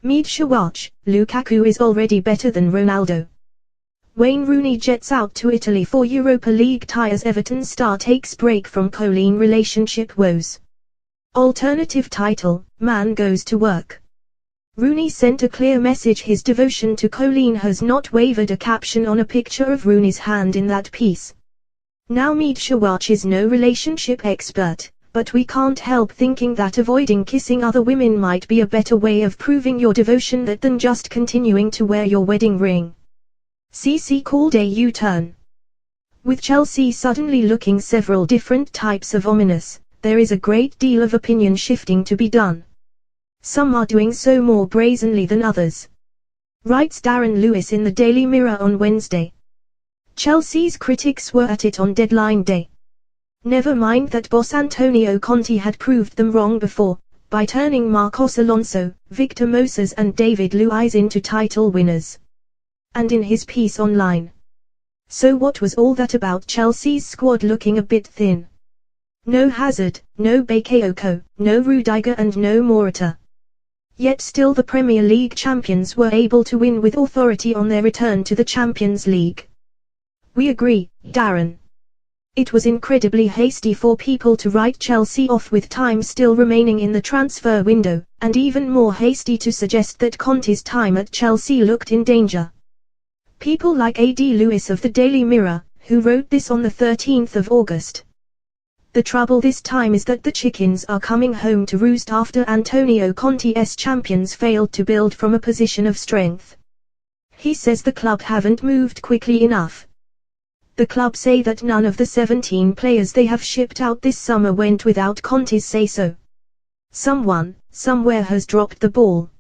Medsha watch, Lukaku is already better than Ronaldo. Wayne Rooney jets out to Italy for Europa League tie as Everton star takes break from Colleen relationship woes. Alternative title, Man Goes to Work. Rooney sent a clear message his devotion to Colleen has not wavered, a caption on a picture of Rooney's hand in that piece. Now Medsha watch is no relationship expert, but we can't help thinking that avoiding kissing other women might be a better way of proving your devotion than just continuing to wear your wedding ring. CC called a U-turn. With Chelsea suddenly looking several different types of ominous, there is a great deal of opinion shifting to be done. Some are doing so more brazenly than others. Writes Darren Lewis in the Daily Mirror on Wednesday. Chelsea's critics were at it on deadline day. Never mind that boss Antonio Conte had proved them wrong before, by turning Marcos Alonso, Victor Moses and David Luiz into title winners. And in his piece online. So what was all that about Chelsea's squad looking a bit thin? No Hazard, no Bakayoko, no Rudiger and no Morata. Yet still the Premier League champions were able to win with authority on their return to the Champions League. We agree, Darren. It was incredibly hasty for people to write Chelsea off with time still remaining in the transfer window, and even more hasty to suggest that Conte's time at Chelsea looked in danger. People like A.D. Lewis of the Daily Mirror, who wrote this on the 13th of August. The trouble this time is that the chickens are coming home to roost after Antonio Conte's champions failed to build from a position of strength. He says the club haven't moved quickly enough. The club say that none of the 17 players they have shipped out this summer went without Conte's say-so. Someone, somewhere has dropped the ball.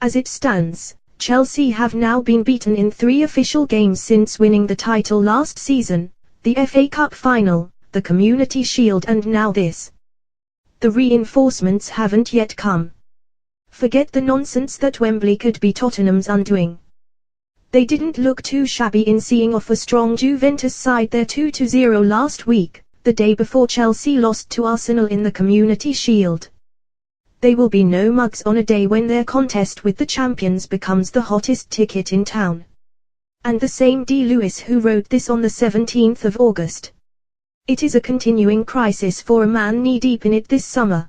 As it stands, Chelsea have now been beaten in 3 official games since winning the title last season, the FA Cup final, the Community Shield and now this. The reinforcements haven't yet come. Forget the nonsense that Wembley could be Tottenham's undoing. They didn't look too shabby in seeing off a strong Juventus side their 2-0 last week, the day before Chelsea lost to Arsenal in the Community Shield. They will be no mugs on a day when their contest with the champions becomes the hottest ticket in town. And the same D. Lewis who wrote this on the 17th of August. It is a continuing crisis for a man knee-deep in it this summer.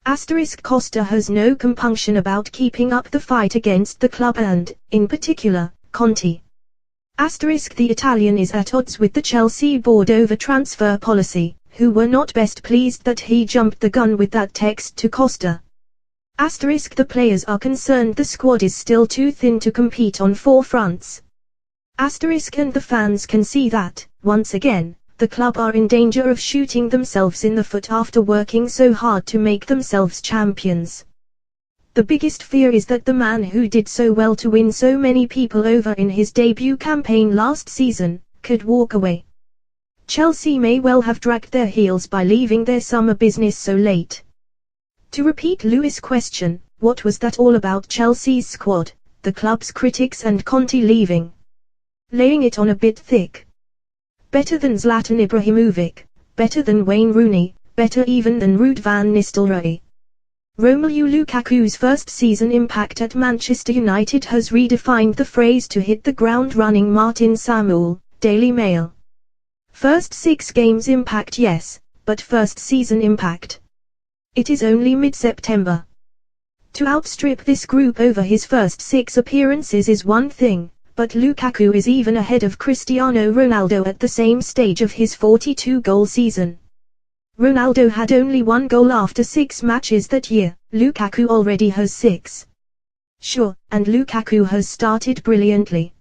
Costa has no compunction about keeping up the fight against the club and, in particular, Conte. The Italian is at odds with the Chelsea board over transfer policy, who were not best pleased that he jumped the gun with that text to Costa. The players are concerned the squad is still too thin to compete on 4 fronts. And the fans can see that, once again, the club are in danger of shooting themselves in the foot after working so hard to make themselves champions. The biggest fear is that the man who did so well to win so many people over in his debut campaign last season, could walk away. Chelsea may well have dragged their heels by leaving their summer business so late. To repeat Lewis' question, what was that all about Chelsea's squad, the club's critics and Conte leaving? Laying it on a bit thick. Better than Zlatan Ibrahimovic, better than Wayne Rooney, better even than Ruud van Nistelrooy. Romelu Lukaku's first season impact at Manchester United has redefined the phrase to hit the ground running. Martin Samuel, Daily Mail. First 6 games impact yes, but first season impact. It is only mid-September. To outstrip this group over his first 6 appearances is one thing, but Lukaku is even ahead of Cristiano Ronaldo at the same stage of his 42-goal season. Ronaldo had only 1 goal after 6 matches that year, Lukaku already has 6. Sure, and Lukaku has started brilliantly.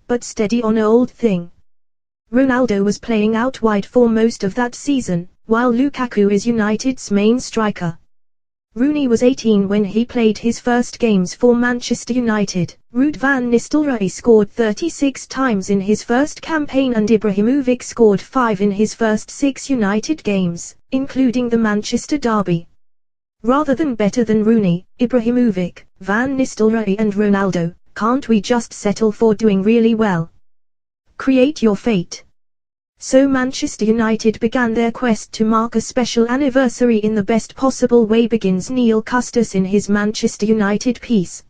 But steady on old thing. Ronaldo was playing out wide for most of that season, while Lukaku is United's main striker. Rooney was 18 when he played his first games for Manchester United. Ruud van Nistelrooy scored 36 times in his first campaign and Ibrahimovic scored 5 in his first 6 United games, including the Manchester derby. Rather than better than Rooney, Ibrahimovic, Van Nistelrooy and Ronaldo, can't we just settle for doing really well? Create your fate. So Manchester United began their quest to mark a special anniversary in the best possible way, begins Neil Custis in his Manchester United piece.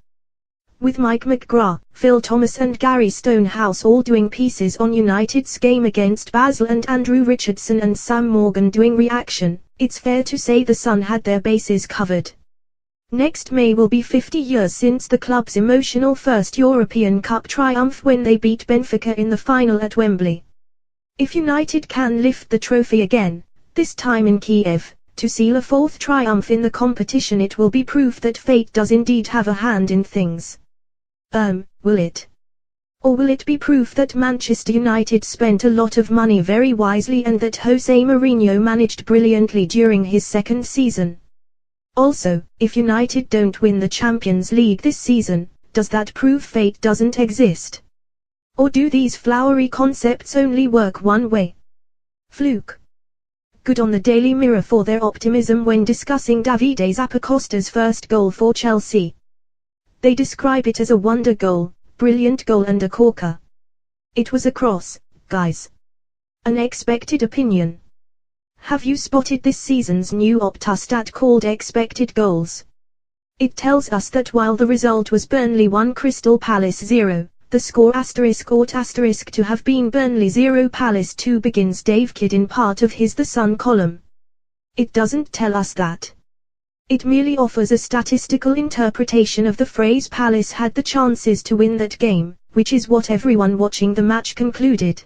With Mike McGrath, Phil Thomas and Gary Stonehouse all doing pieces on United's game against Basel and Andrew Richardson and Sam Morgan doing reaction, it's fair to say the Sun had their bases covered. Next May will be 50 years since the club's emotional first European Cup triumph when they beat Benfica in the final at Wembley. If United can lift the trophy again, this time in Kiev, to seal a fourth triumph in the competition, it will be proof that fate does indeed have a hand in things. Will it? Or will it be proof that Manchester United spent a lot of money very wisely and that Jose Mourinho managed brilliantly during his second season? Also, if United don't win the Champions League this season, does that prove fate doesn't exist? Or do these flowery concepts only work one way? Fluke. Good on the Daily Mirror for their optimism when discussing Davide Zappacosta's first goal for Chelsea. They describe it as a wonder goal, brilliant goal and a corker. It was a cross, guys. An expected opinion. Have you spotted this season's new Opta stat called expected goals? It tells us that while the result was Burnley 1 Crystal Palace 0, the score ought to have been Burnley 0 Palace 2, begins Dave Kidd in part of his The Sun column. It doesn't tell us that. It merely offers a statistical interpretation of the phrase Palace had the chances to win that game, which is what everyone watching the match concluded.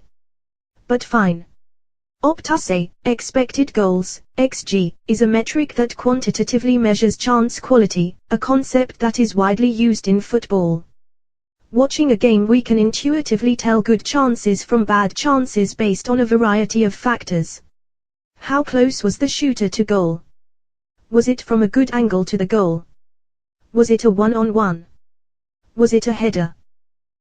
But fine. Opta say, expected goals, XG, is a metric that quantitatively measures chance quality, a concept that is widely used in football. Watching a game, we can intuitively tell good chances from bad chances based on a variety of factors. How close was the shooter to goal? Was it from a good angle to the goal? Was it a one-on-one? Was it a header?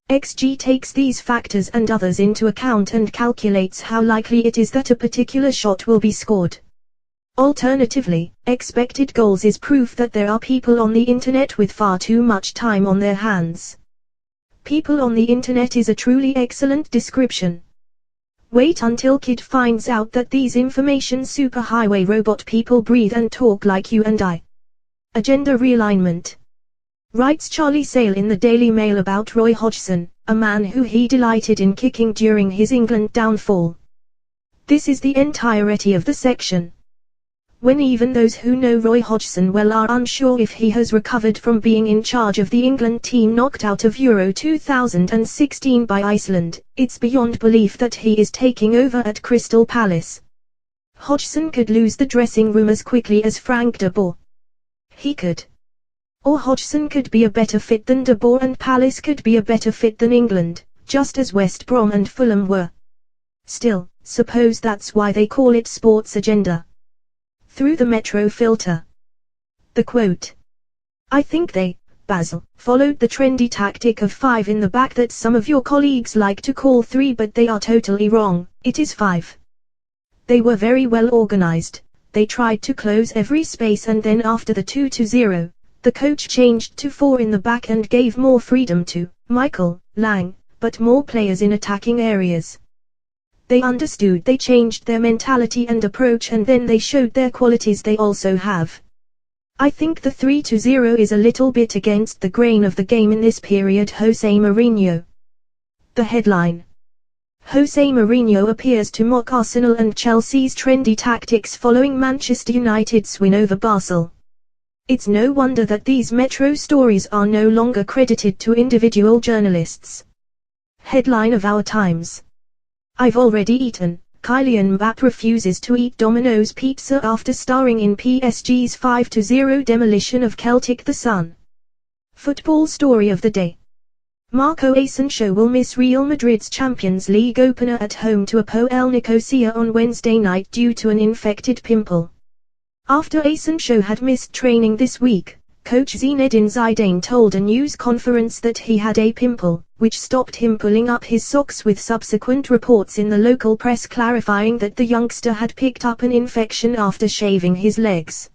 XG takes these factors and others into account and calculates how likely it is that a particular shot will be scored. Alternatively, expected goals is proof that there are people on the internet with far too much time on their hands. People on the internet is a truly excellent description. Wait until Kidd finds out that these information superhighway robot people breathe and talk like you and I. Agenda realignment. Writes Charlie Sale in the Daily Mail about Roy Hodgson, a man who he delighted in kicking during his England downfall. This is the entirety of the section. When even those who know Roy Hodgson well are unsure if he has recovered from being in charge of the England team knocked out of Euro 2016 by Iceland, it's beyond belief that he is taking over at Crystal Palace. Hodgson could lose the dressing room as quickly as Frank de Boer. He could. Or Hodgson could be a better fit than de Boer and Palace could be a better fit than England, just as West Brom and Fulham were. Still, suppose that's why they call it Sports Agenda. Through the Metro filter. The quote. I think they, Basil, followed the trendy tactic of 5 in the back that some of your colleagues like to call 3, but they are totally wrong, it is 5. They were very well organized, they tried to close every space, and then after the 2-0, the coach changed to 4 in the back and gave more freedom to Michael Lang, but more players in attacking areas. They understood, they changed their mentality and approach, and then they showed their qualities they also have. I think the 3-0 is a little bit against the grain of the game in this period. Jose Mourinho. The headline. Jose Mourinho appears to mock Arsenal and Chelsea's trendy tactics following Manchester United's win over Basel. It's no wonder that these Metro stories are no longer credited to individual journalists. Headline of Our Times. I've already eaten. Kylian Mbappé refuses to eat Domino's pizza after starring in PSG's 5-0 demolition of Celtic. The Sun. Football story of the day. Marco Asensio will miss Real Madrid's Champions League opener at home to Apoel Nicosia on Wednesday night due to an infected pimple. After Asensio had missed training this week, coach Zinedine Zidane told a news conference that he had a pimple, which stopped him pulling up his socks, with subsequent reports in the local press clarifying that the youngster had picked up an infection after shaving his legs.